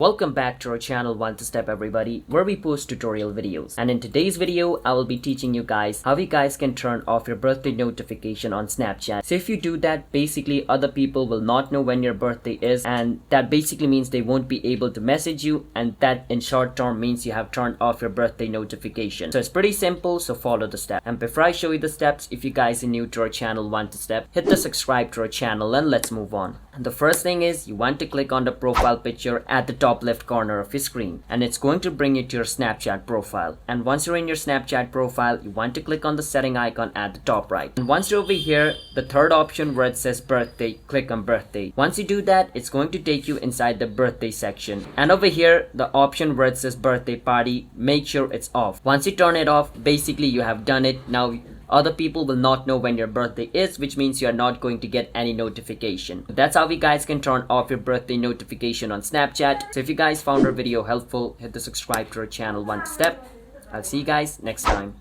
Welcome back to our channel One to Step everybody, where we post tutorial videos. And in today's video, I will be teaching you guys how you guys can turn off your birthday notification on Snapchat. So if you do that, basically other people will not know when your birthday is, and that basically means they won't be able to message you, and that in short term means you have turned off your birthday notification. So it's pretty simple, so follow the steps. And before I show you the steps, if you guys are new to our channel One to Step, hit the subscribe to our channel and let's move on. And the first thing is you want to click on the profile picture at the top left corner of your screen, and it's going to bring you to your Snapchat profile. And once you're in your Snapchat profile, you want to click on the setting icon at the top right. And once you're over here, the third option where it says birthday, click on birthday. Once you do that, it's going to take you inside the birthday section. And over here, the option where it says birthday party, make sure it's off. Once you turn it off, basically you have done it. Now other people will not know when your birthday is, which means you are not going to get any notification. That's how you guys can turn off your birthday notification on Snapchat. So if you guys found our video helpful, hit the subscribe to our channel One Step. I'll see you guys next time.